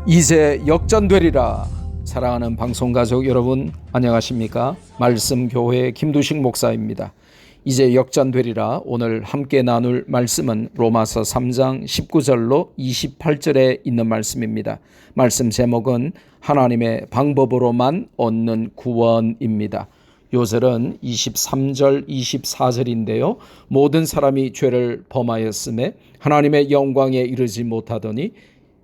이제 역전되리라. 사랑하는 방송가족 여러분, 안녕하십니까? 말씀교회 김두식 목사입니다. 이제 역전되리라. 오늘 함께 나눌 말씀은 로마서 3장 19절로 28절에 있는 말씀입니다. 말씀 제목은 하나님의 방법으로만 얻는 구원입니다. 요절은 23절 24절인데요. 모든 사람이 죄를 범하였음에 하나님의 영광에 이르지 못하더니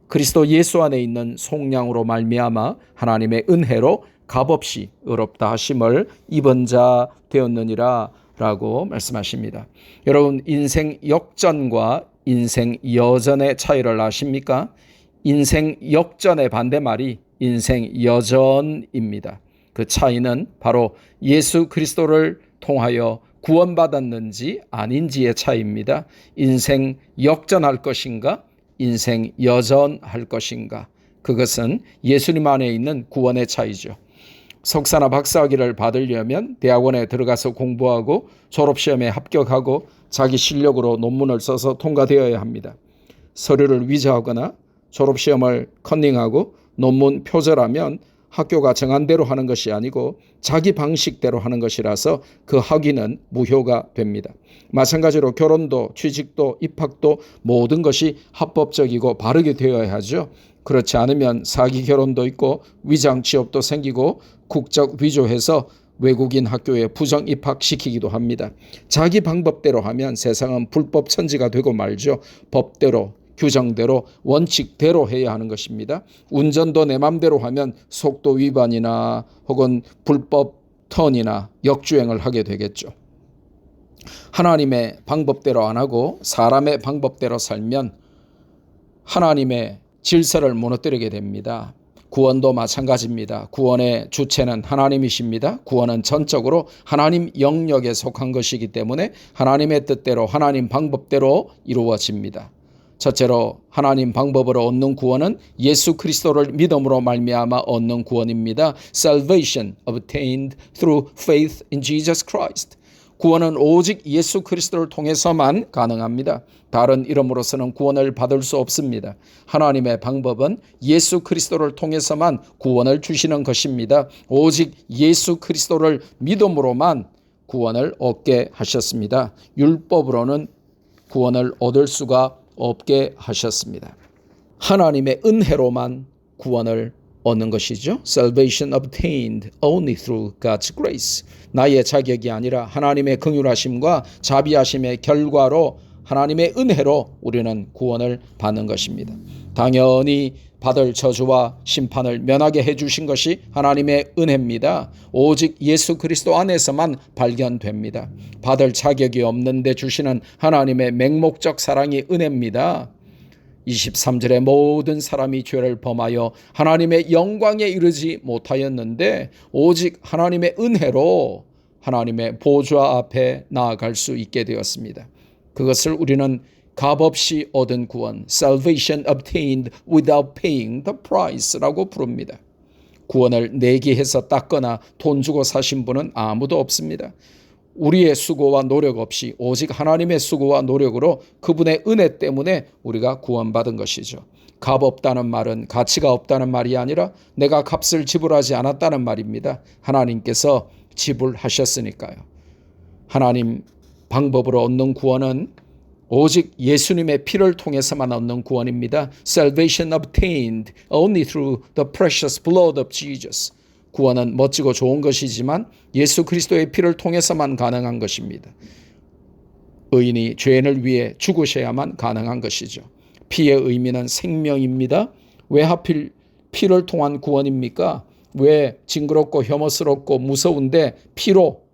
그리스도 예수 안에 있는 속량으로 말미암아 하나님의 은혜로 값없이 의롭다 하심을 입은 자 되었느니라 라고 말씀하십니다. 여러분, 인생 역전과 인생 여전의 차이를 아십니까? 인생 역전의 반대말이 인생 여전입니다. 그 차이는 바로 예수 그리스도를 통하여 구원받았는지 아닌지의 차이입니다. 인생 역전할 것인가? 인생 여전할 것인가? 그것은 예수님 안에 있는 구원의 차이죠. 석사나 박사학위를 받으려면 대학원에 들어가서 공부하고 졸업시험에 합격하고 자기 실력으로 논문을 써서 통과되어야 합니다. 서류를 위조하거나 졸업시험을 컨닝하고 논문 표절하면 학교가 정한 대로 하는 것이 아니고 자기 방식대로 하는 것이라서 그 학위는 무효가 됩니다. 마찬가지로 결혼도 취직도 입학도 모든 것이 합법적이고 바르게 되어야 하죠. 그렇지 않으면 사기 결혼도 있고 위장 취업도 생기고 국적 위조해서 외국인 학교에 부정 입학시키기도 합니다. 자기 방법대로 하면 세상은 불법 천지가 되고 말죠. 법대로 규정대로 원칙대로 해야 하는 것입니다. 운전도 내 맘대로 하면 속도 위반이나 혹은 불법 턴이나 역주행을 하게 되겠죠. 하나님의 방법대로 안 하고 사람의 방법대로 살면 하나님의 질서를 무너뜨리게 됩니다. 구원도 마찬가지입니다. 구원의 주체는 하나님이십니다. 구원은 전적으로 하나님 영역에 속한 것이기 때문에 하나님의 뜻대로 하나님 방법대로 이루어집니다. 첫째로 하나님 방법으로 얻는 구원은 예수 그리스도를 믿음으로 말미암아 얻는 구원입니다. Salvation obtained through faith in Jesus Christ. 구원은 오직 예수 그리스도를 통해서만 가능합니다. 다른 이름으로서는 구원을 받을 수 없습니다. 하나님의 방법은 예수 그리스도를 통해서만 구원을 주시는 것입니다. 오직 예수 그리스도를 믿음으로만 구원을 얻게 하셨습니다. 율법으로는 구원을 얻을 수가 없게 하셨습니다. 하나님의 은혜로만 구원을 얻는 것이죠. Salvation obtained only through God's grace. 나의 자격이 아니라 하나님의 긍휼하심과 자비하심의 결과로 하나님의 은혜로 우리는 구원을 받는 것입니다. 당연히 받을 저주와 심판을 면하게 해주신 것이 하나님의 은혜입니다. 오직 예수 그리스도 안에서만 발견됩니다. 받을 자격이 없는데 주시는 하나님의 맹목적 사랑이 은혜입니다. 23절에 모든 사람이 죄를 범하여 하나님의 영광에 이르지 못하였는데 오직 하나님의 은혜로 하나님의 보좌 앞에 나아갈 수 있게 되었습니다. 그것을 우리는 값없이 얻은 구원, salvation obtained without paying the price라고 부릅니다. 구원을 내기해서 닦거나 돈 주고 사신 분은 아무도 없습니다. 우리의 수고와 노력 없이 오직 하나님의 수고와 노력으로 그분의 은혜 때문에 우리가 구원받은 것이죠. 값 없다는 말은 가치가 없다는 말이 아니라 내가 값을 지불하지 않았다는 말입니다. 하나님께서 지불하셨으니까요. 하나님 방법으로 얻는 구원은 오직 예수님의 피를 통해서만 얻는 구원입니다. Salvation obtained only through the precious blood of Jesus. 구원은 멋지고 좋은 것이지만 예수 그리스도의 피를 통해서만 가능한 것입니다. 의인이 죄인을 위해 죽으셔야만 가능한 것이죠. 피의 의미는 생명입니다. 왜 하필 피를 통한 구원입니까? 왜 징그럽고 혐오스럽고 무서운데 피로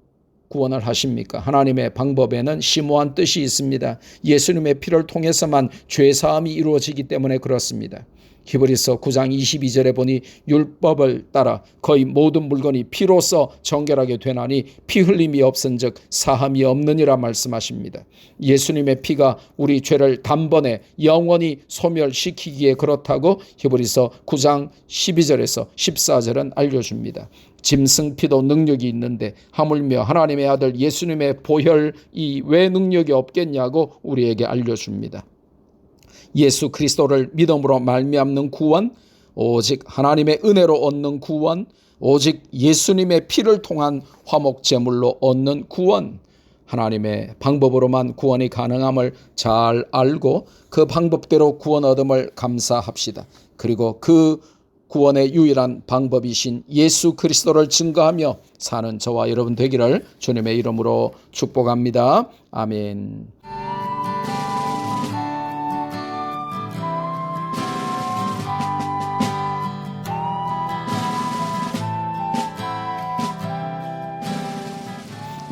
구원을 하십니까? 하나님의 방법에는 심오한 뜻이 있습니다. 예수님의 피를 통해서만 죄사함이 이루어지기 때문에 그렇습니다. 히브리서 9장 22절에 보니 율법을 따라 거의 모든 물건이 피로써 정결하게 되나니 피 흘림이 없은즉 사함이 없느니라 말씀하십니다. 예수님의 피가 우리 죄를 단번에 영원히 소멸시키기에 그렇다고 히브리서 9장 12절에서 14절은 알려줍니다. 짐승피도 능력이 있는데 하물며 하나님의 아들 예수님의 보혈이 왜 능력이 없겠냐고 우리에게 알려줍니다. 예수 그리스도를 믿음으로 말미암는 구원, 오직 하나님의 은혜로 얻는 구원, 오직 예수님의 피를 통한 화목제물로 얻는 구원, 하나님의 방법으로만 구원이 가능함을 잘 알고 그 방법대로 구원 얻음을 감사합시다. 그리고 그 구원의 유일한 방법이신 예수 그리스도를 증거하며 사는 저와 여러분 되기를 주님의 이름으로 축복합니다. 아멘.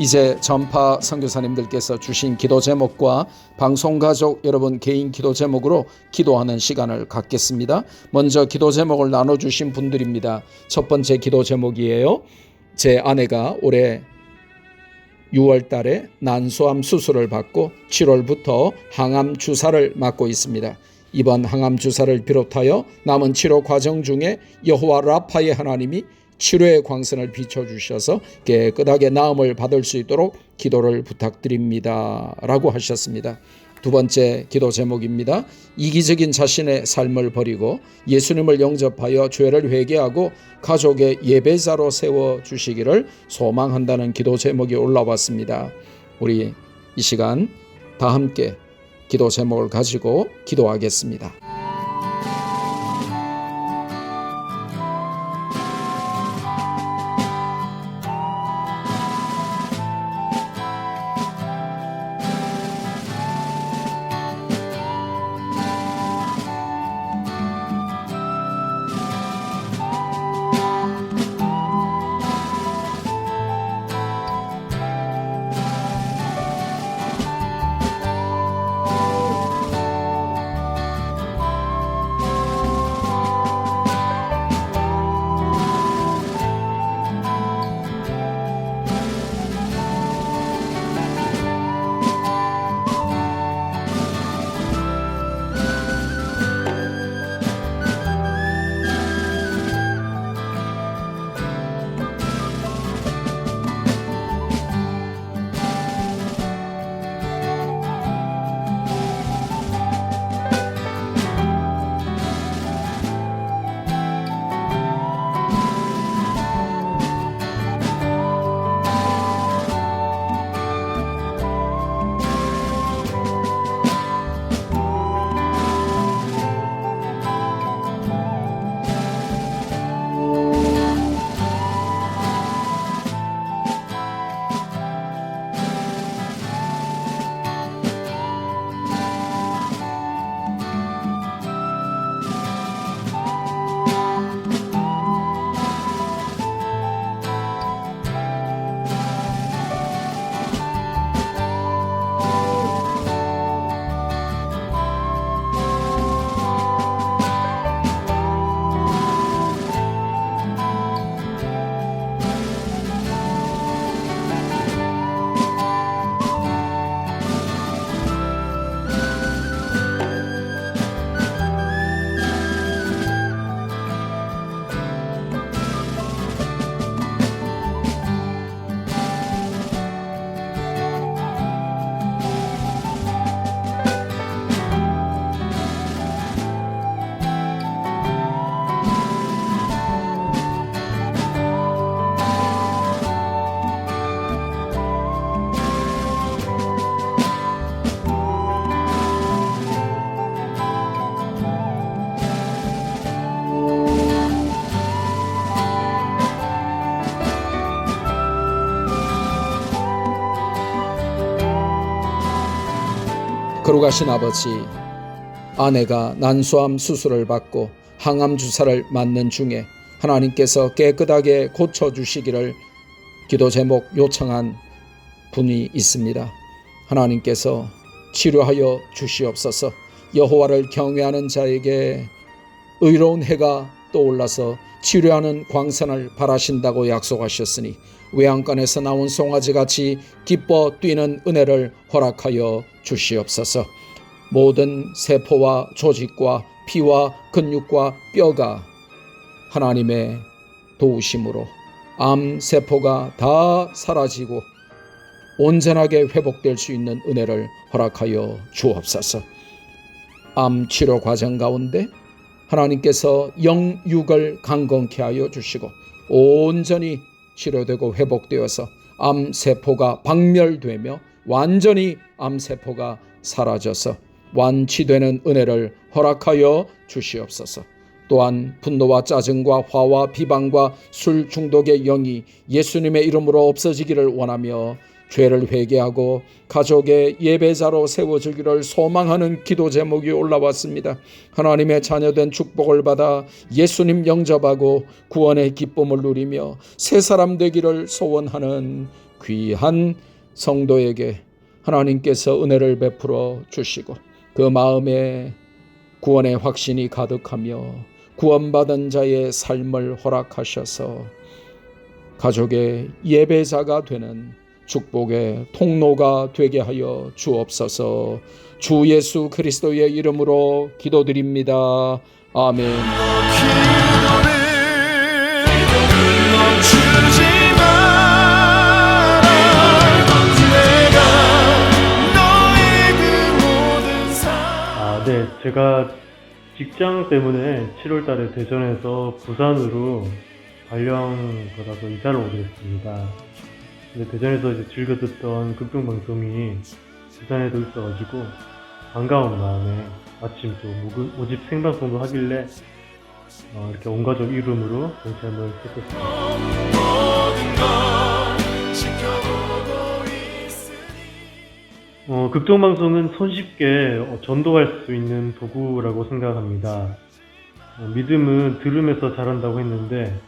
이제 전파 선교사님들께서 주신 기도 제목과 방송가족 여러분 개인 기도 제목으로 기도하는 시간을 갖겠습니다. 먼저 기도 제목을 나눠주신 분들입니다. 첫 번째 기도 제목이에요. 제 아내가 올해 6월 달에 난소암 수술을 받고 7월부터 항암 주사를 맞고 있습니다. 이번 항암 주사를 비롯하여 남은 치료 과정 중에 여호와 라파의 하나님이 치료의 광선을 비춰주셔서 깨끗하게 나음을 받을 수 있도록 기도를 부탁드립니다 라고 하셨습니다. 두 번째 기도 제목입니다. 이기적인 자신의 삶을 버리고 예수님을 영접하여 죄를 회개하고 가족의 예배자로 세워주시기를 소망한다는 기도 제목이 올라왔습니다. 우리 이 시간 다 함께 기도 제목을 가지고 기도하겠습니다. 거룩하신 아버지, 아내가 난소암 수술을 받고 항암 주사를 맞는 중에 하나님께서 깨끗하게 고쳐주시기를 기도 제목 요청한 분이 있습니다. 하나님께서 치료하여 주시옵소서. 여호와를 경외하는 자에게 의로운 해가 떠올라서 치료하는 광선을 바라신다고 약속하셨으니 외양간에서 나온 송아지같이 기뻐 뛰는 은혜를 허락하여 주시옵소서. 모든 세포와 조직과 피와 근육과 뼈가 하나님의 도우심으로 암세포가 다 사라지고 온전하게 회복될 수 있는 은혜를 허락하여 주옵소서. 암 치료 과정 가운데 하나님께서 영육을 강건케 하여 주시고 온전히 치료되고 회복되어서 암세포가 박멸되며 완전히 암세포가 사라져서 완치되는 은혜를 허락하여 주시옵소서. 또한 분노와 짜증과 화와 비방과 술 중독의 영이 예수님의 이름으로 없어지기를 원하며 죄를 회개하고 가족의 예배자로 세워주기를 소망하는 기도 제목이 올라왔습니다. 하나님의 자녀된 축복을 받아 예수님 영접하고 구원의 기쁨을 누리며 새 사람 되기를 소원하는 귀한 성도에게 하나님께서 은혜를 베풀어 주시고 그 마음에 구원의 확신이 가득하며 구원받은 자의 삶을 허락하셔서 가족의 예배자가 되는 축복의 통로가 되게 하여 주옵소서. 주 예수 그리스도의 이름으로 기도드립니다. 아멘. 네, 제가 직장 때문에 7월 달에 대전에서 부산으로 발령 받아서 이사를 오게 됐습니다. 근데 대전에서 이제 즐겨 듣던 극동방송이 부산에도 있어가지고 반가운 마음에 마침 또 모집 생방송도 하길래 이렇게 온 가족 이름으로 동참을 했었습니다. 극동방송은 손쉽게 전도할 수 있는 도구라고 생각합니다. 믿음은 들음에서 자란다고 했는데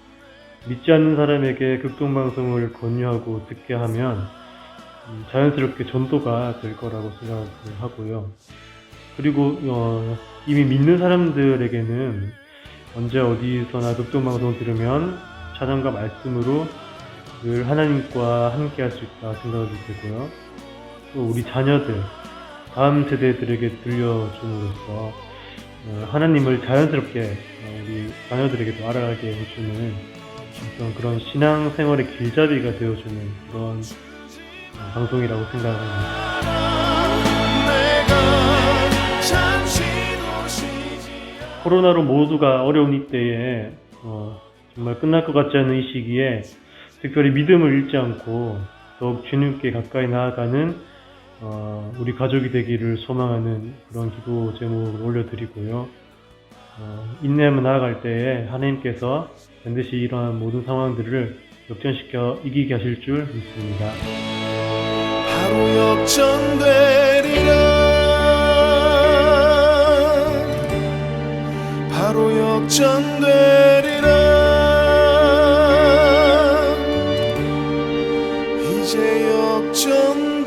믿지 않는 사람에게 극동방송을 권유하고 듣게 하면 자연스럽게 전도가 될 거라고 생각을 하고요. 그리고 이미 믿는 사람들에게는 언제 어디서나 극동방송을 들으면 찬양과 말씀으로 늘 하나님과 함께 할 수 있다 생각이 되고요. 또 우리 자녀들, 다음 세대들에게 들려줌으로써 하나님을 자연스럽게 우리 자녀들에게도 알아가게 해주는 그런 신앙생활의 길잡이가 되어주는 그런 방송이라고 생각합니다. 코로나로 모두가 어려운 이때에 정말 끝날 것 같지 않은 이 시기에 특별히 믿음을 잃지 않고 더욱 주님께 가까이 나아가는 우리 가족이 되기를 소망하는 그런 기도 제목을 올려드리고요. 인내하며 나아갈 때에 하나님께서 반드시 이러한 모든 상황들을 역전시켜 이기게 하실 줄 믿습니다. 바로 역전되리라, 바로 역전되리라, 이제 역전